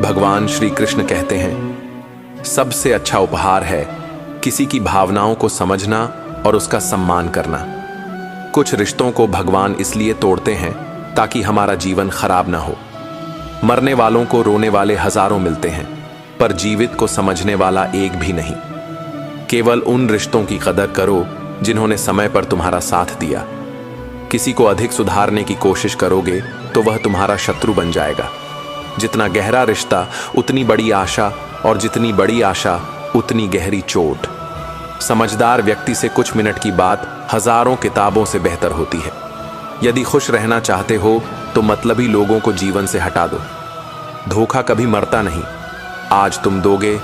भगवान श्री कृष्ण कहते हैं, सबसे अच्छा उपहार है किसी की भावनाओं को समझना और उसका सम्मान करना। कुछ रिश्तों को भगवान इसलिए तोड़ते हैं ताकि हमारा जीवन खराब ना हो। मरने वालों को रोने वाले हजारों मिलते हैं, पर जीवित को समझने वाला एक भी नहीं। केवल उन रिश्तों की कदर करो जिन्होंने समय पर तुम्हारा साथ दिया। किसी को अधिक सुधारने की कोशिश करोगे तो वह तुम्हारा शत्रु बन जाएगा। जितना गहरा रिश्ता उतनी बड़ी आशा, और जितनी बड़ी आशा उतनी गहरी चोट। समझदार व्यक्ति से कुछ मिनट की बात हजारों किताबों से बेहतर होती है। यदि खुश रहना चाहते हो तो मतलबी लोगों को जीवन से हटा दो। धोखा कभी मरता नहीं, आज तुम दोगे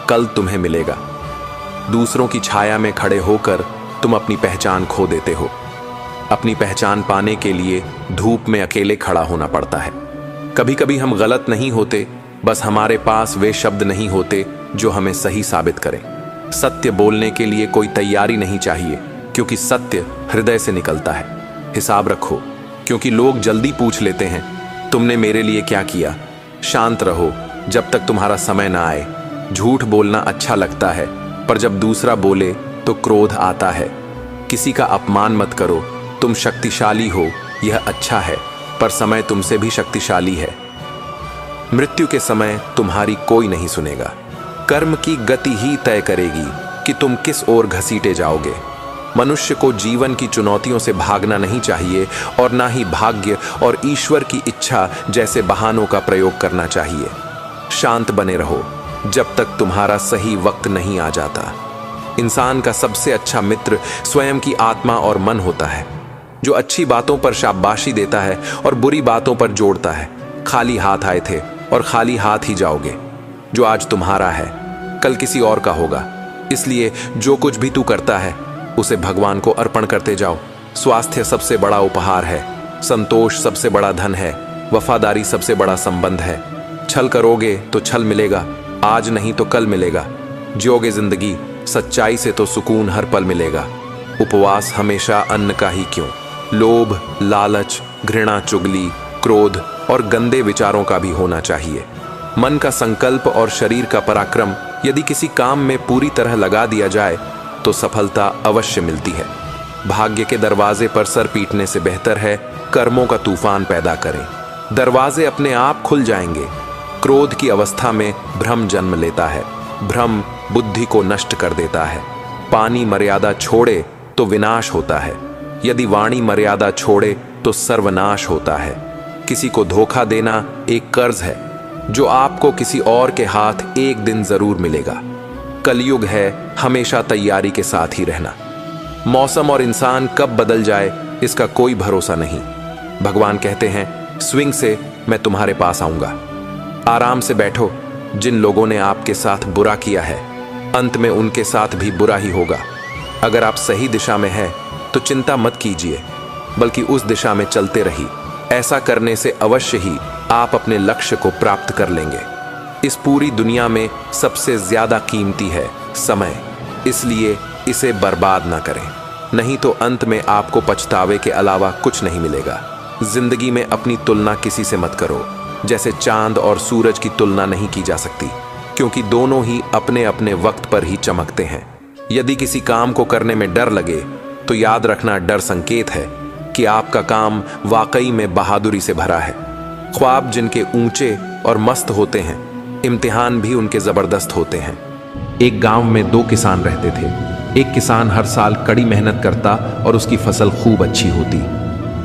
कल तुम्हें मिलेगा। दूसरों की छाया में खड़े होकर तुम अपनी पहचान खो देते हो। अपनी पहचान पाने के लिए धूप में अकेले खड़ा होना पड़ता है। कभी कभी हम गलत नहीं होते, बस हमारे पास वे शब्द नहीं होते जो हमें सही साबित करें। सत्य बोलने के लिए कोई तैयारी नहीं चाहिए, क्योंकि सत्य हृदय से निकलता है। हिसाब रखो, क्योंकि लोग जल्दी पूछ लेते हैं, तुमने मेरे लिए क्या किया। शांत रहो जब तक तुम्हारा समय ना आए। झूठ बोलना अच्छा लगता है, पर जब दूसरा बोले तो क्रोध आता है। किसी का अपमान मत करो। तुम शक्तिशाली हो, यह अच्छा है, पर समय तुमसे भी शक्तिशाली है। मृत्यु के समय तुम्हारी कोई नहीं सुनेगा। कर्म की गति ही तय करेगी कि तुम किस ओर घसीटे जाओगे। मनुष्य को जीवन की चुनौतियों से भागना नहीं चाहिए, और ना ही भाग्य और ईश्वर की इच्छा जैसे बहानों का प्रयोग करना चाहिए। शांत बने रहो जब तक तुम्हारा सही वक्त नहीं आ जाता। इंसान का सबसे अच्छा मित्र स्वयं की आत्मा और मन होता है, जो अच्छी बातों पर शाबाशी देता है और बुरी बातों पर जोड़ता है। खाली हाथ आए थे और खाली हाथ ही जाओगे। जो आज तुम्हारा है कल किसी और का होगा। इसलिए जो कुछ भी तू करता है उसे भगवान को अर्पण करते जाओ। स्वास्थ्य सबसे बड़ा उपहार है, संतोष सबसे बड़ा धन है, वफादारी सबसे बड़ा संबंध है। छल करोगे तो छल मिलेगा, आज नहीं तो कल मिलेगा। जियोगे जिंदगी सच्चाई से तो सुकून हर पल मिलेगा। उपवास हमेशा अन्न का ही क्यों, लोभ, लालच, घृणा, चुगली, क्रोध और गंदे विचारों का भी होना चाहिए। मन का संकल्प और शरीर का पराक्रम यदि किसी काम में पूरी तरह लगा दिया जाए तो सफलता अवश्य मिलती है। भाग्य के दरवाजे पर सर पीटने से बेहतर है कर्मों का तूफान पैदा करें। दरवाजे अपने आप खुल जाएंगे। क्रोध की अवस्था में भ्रम जन्म लेता है। भ्रम बुद्धि को नष्ट कर देता है। पानी मर्यादा छोड़े तो विनाश होता है, यदि वाणी मर्यादा छोड़े तो सर्वनाश होता है। किसी को धोखा देना एक कर्ज है जो आपको किसी और के हाथ एक दिन जरूर मिलेगा। कलयुग है, हमेशा तैयारी के साथ ही रहना। मौसम और इंसान कब बदल जाए इसका कोई भरोसा नहीं। भगवान कहते हैं, स्विंग से मैं तुम्हारे पास आऊंगा। आराम से बैठो। जिन लोगों ने आपके साथ बुरा किया है, अंत में उनके साथ भी बुरा ही होगा। अगर आप सही दिशा में हैं तो चिंता मत कीजिए, बल्कि उस दिशा में चलते रहिए। ऐसा करने से अवश्य ही आप अपने लक्ष्य को प्राप्त कर लेंगे। इस पूरी दुनिया में सबसे ज्यादा कीमती है समय, इसलिए इसे बर्बाद ना करें, नहीं तो अंत में आपको पछतावे के अलावा कुछ नहीं मिलेगा। जिंदगी में अपनी तुलना किसी से मत करो। जैसे चांद और सूरज की तुलना नहीं की जा सकती, क्योंकि दोनों ही अपने अपने वक्त पर ही चमकते हैं। यदि किसी काम को करने में डर लगे तो याद रखना, डर संकेत है कि आपका काम वाकई में बहादुरी से भरा है। ख्वाब जिनके ऊंचे और मस्त होते हैं, इम्तिहान भी उनके जबरदस्त होते हैं। एक गांव में दो किसान रहते थे। एक किसान हर साल कड़ी मेहनत करता और उसकी फसल खूब अच्छी होती।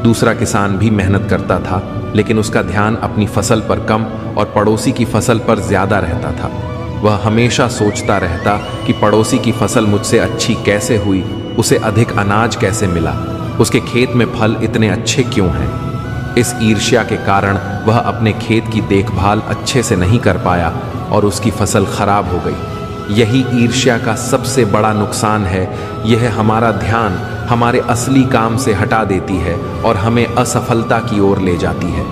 दूसरा किसान भी मेहनत करता था, लेकिन उसका ध्यान अपनी फसल पर कम और पड़ोसी की फसल पर ज्यादा रहता था। वह हमेशा सोचता रहता कि पड़ोसी की फसल मुझसे अच्छी कैसे हुई, उसे अधिक अनाज कैसे मिला, उसके खेत में फल इतने अच्छे क्यों हैं। इस ईर्ष्या के कारण वह अपने खेत की देखभाल अच्छे से नहीं कर पाया और उसकी फसल खराब हो गई। यही ईर्ष्या का सबसे बड़ा नुकसान है। यह हमारा ध्यान हमारे असली काम से हटा देती है और हमें असफलता की ओर ले जाती है।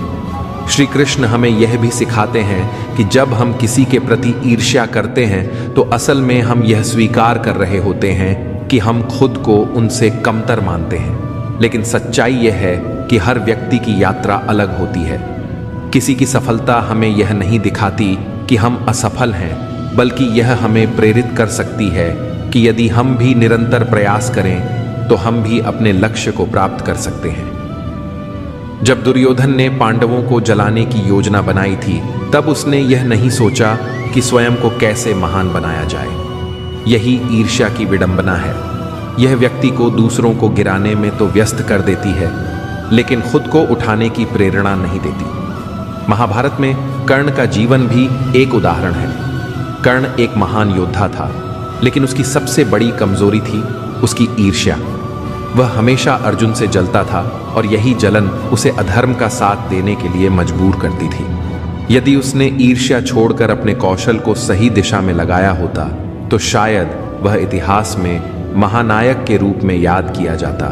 श्री कृष्ण हमें यह भी सिखाते हैं कि जब हम किसी के प्रति ईर्ष्या करते हैं तो असल में हम यह स्वीकार कर रहे होते हैं कि हम खुद को उनसे कमतर मानते हैं। लेकिन सच्चाई यह है कि हर व्यक्ति की यात्रा अलग होती है। किसी की सफलता हमें यह नहीं दिखाती कि हम असफल हैं, बल्कि यह हमें प्रेरित कर सकती है कि यदि हम भी निरंतर प्रयास करें तो हम भी अपने लक्ष्य को प्राप्त कर सकते हैं। जब दुर्योधन ने पांडवों को जलाने की योजना बनाई थी, तब उसने यह नहीं सोचा कि स्वयं को कैसे महान बनाया जाए। यही ईर्ष्या की विडंबना है। यह व्यक्ति को दूसरों को गिराने में तो व्यस्त कर देती है, लेकिन खुद को उठाने की प्रेरणा नहीं देती। महाभारत में कर्ण का जीवन भी एक उदाहरण है। कर्ण एक महान योद्धा था, लेकिन उसकी सबसे बड़ी कमजोरी थी उसकी ईर्ष्या। वह हमेशा अर्जुन से जलता था और यही जलन उसे अधर्म का साथ देने के लिए मजबूर करती थी। यदि उसने ईर्ष्या छोड़कर अपने कौशल को सही दिशा में लगाया होता तो शायद वह इतिहास में महानायक के रूप में याद किया जाता,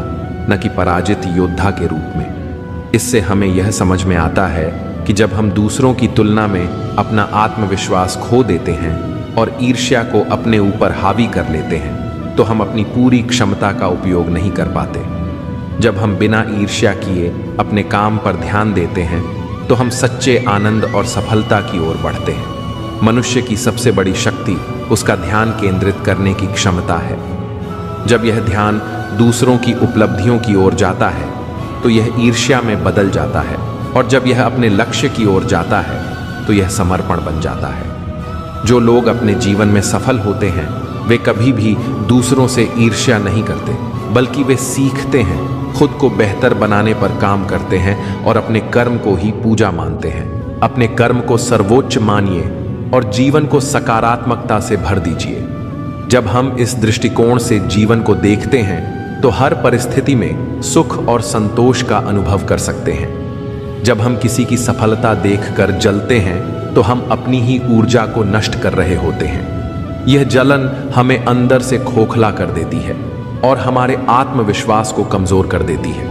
न कि पराजित योद्धा के रूप में। इससे हमें यह समझ में आता है कि जब हम दूसरों की तुलना में अपना आत्मविश्वास खो देते हैं और ईर्ष्या को अपने ऊपर हावी कर लेते हैं, तो हम अपनी पूरी क्षमता का उपयोग नहीं कर पाते। जब हम बिना ईर्ष्या किए अपने काम पर ध्यान देते हैं तो हम सच्चे आनंद और सफलता की ओर बढ़ते हैं। मनुष्य की सबसे बड़ी शक्ति उसका ध्यान केंद्रित करने की क्षमता है। जब यह ध्यान दूसरों की उपलब्धियों की ओर जाता है तो यह ईर्ष्या में बदल जाता है, और जब यह अपने लक्ष्य की ओर जाता है तो यह समर्पण बन जाता है। जो लोग अपने जीवन में सफल होते हैं वे कभी भी दूसरों से ईर्ष्या नहीं करते, बल्कि वे सीखते हैं, खुद को बेहतर बनाने पर काम करते हैं और अपने कर्म को ही पूजा मानते हैं। अपने कर्म को सर्वोच्च मानिए और जीवन को सकारात्मकता से भर दीजिए। जब हम इस दृष्टिकोण से जीवन को देखते हैं तो हर परिस्थिति में सुख और संतोष का अनुभव कर सकते हैं। जब हम किसी की सफलता देखकर जलते हैं तो हम अपनी ही ऊर्जा को नष्ट कर रहे होते हैं। यह जलन हमें अंदर से खोखला कर देती है और हमारे आत्मविश्वास को कमजोर कर देती है।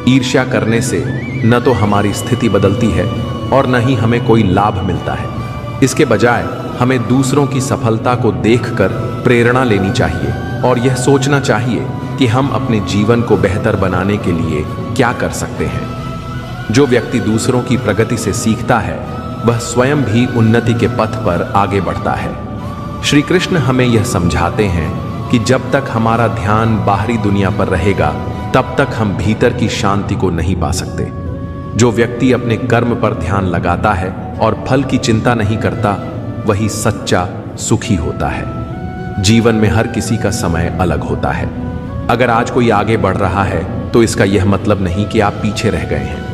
ईर्ष्या करने से न तो हमारी स्थिति बदलती है और न ही हमें कोई लाभ मिलता है। इसके बजाय हमें दूसरों की सफलता को देखकर प्रेरणा लेनी चाहिए और यह सोचना चाहिए कि हम अपने जीवन को बेहतर बनाने के लिए क्या कर सकते हैं। जो व्यक्ति दूसरों की प्रगति से सीखता है वह स्वयं भी उन्नति के पथ पर आगे बढ़ता है। श्री कृष्ण हमें यह समझाते हैं कि जब तक हमारा ध्यान बाहरी दुनिया पर रहेगा तब तक हम भीतर की शांति को नहीं पा सकते। जो व्यक्ति अपने कर्म पर ध्यान लगाता है और फल की चिंता नहीं करता, वही सच्चा सुखी होता है। जीवन में हर किसी का समय अलग होता है। अगर आज कोई आगे बढ़ रहा है तो इसका यह मतलब नहीं कि आप पीछे रह गए हैं।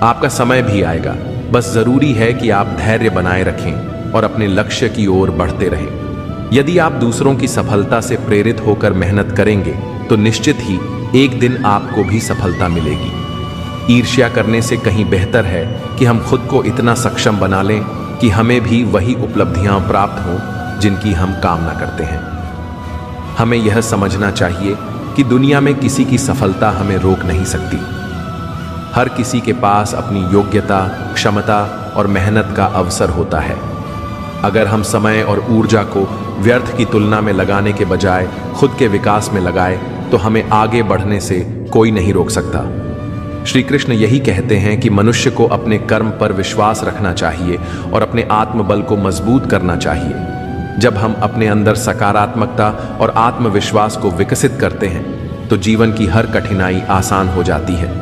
आपका समय भी आएगा, बस जरूरी है कि आप धैर्य बनाए रखें और अपने लक्ष्य की ओर बढ़ते रहें। यदि आप दूसरों की सफलता से प्रेरित होकर मेहनत करेंगे तो निश्चित ही एक दिन आपको भी सफलता मिलेगी। ईर्ष्या करने से कहीं बेहतर है कि हम खुद को इतना सक्षम बना लें कि हमें भी वही उपलब्धियां प्राप्त हों जिनकी हम कामना करते हैं। हमें यह समझना चाहिए कि दुनिया में किसी की सफलता हमें रोक नहीं सकती। हर किसी के पास अपनी योग्यता, क्षमता और मेहनत का अवसर होता है। अगर हम समय और ऊर्जा को व्यर्थ की तुलना में लगाने के बजाय खुद के विकास में लगाए तो हमें आगे बढ़ने से कोई नहीं रोक सकता। श्री कृष्ण यही कहते हैं कि मनुष्य को अपने कर्म पर विश्वास रखना चाहिए और अपने आत्मबल को मजबूत करना चाहिए। जब हम अपने अंदर सकारात्मकता और आत्मविश्वास को विकसित करते हैं तो जीवन की हर कठिनाई आसान हो जाती है।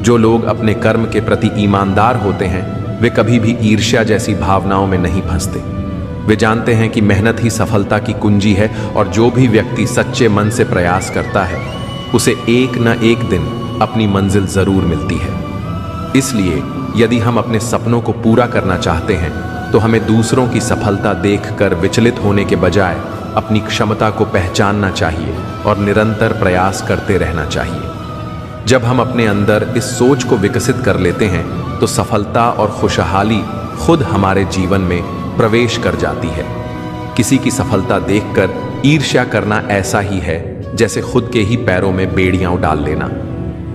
जो लोग अपने कर्म के प्रति ईमानदार होते हैं वे कभी भी ईर्ष्या जैसी भावनाओं में नहीं फंसते। वे जानते हैं कि मेहनत ही सफलता की कुंजी है और जो भी व्यक्ति सच्चे मन से प्रयास करता है उसे एक न एक दिन अपनी मंजिल जरूर मिलती है। इसलिए यदि हम अपने सपनों को पूरा करना चाहते हैं तो हमें दूसरों की सफलता देखकर विचलित होने के बजाय अपनी क्षमता को पहचानना चाहिए और निरंतर प्रयास करते रहना चाहिए। जब हम अपने अंदर इस सोच को विकसित कर लेते हैं तो सफलता और खुशहाली खुद हमारे जीवन में प्रवेश कर जाती है। किसी की सफलता देखकर ईर्ष्या करना ऐसा ही है जैसे खुद के ही पैरों में बेड़ियां डाल लेना।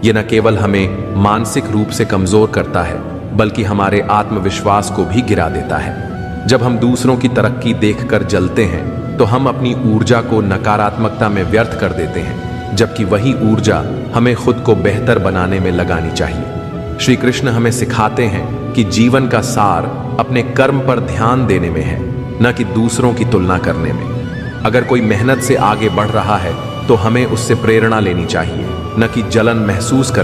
यह न केवल हमें मानसिक रूप से कमजोर करता है बल्कि हमारे आत्मविश्वास को भी गिरा देता है। जब हम दूसरों की तरक्की देखकर जलते हैं तो हम अपनी ऊर्जा को नकारात्मकता में व्यर्थ कर देते हैं, जबकि वही ऊर्जा हमें खुद को बेहतर बनाने में लगानी चाहिए। श्री कृष्ण हमें सिखाते हैं कि जीवन का सार अपने कर्म पर ध्यान देने में है, न कि दूसरों की तुलना करने में। अगर कोई मेहनत से आगे बढ़ रहा है तो हमें उससे प्रेरणा लेनी चाहिए, न कि जलन महसूस कर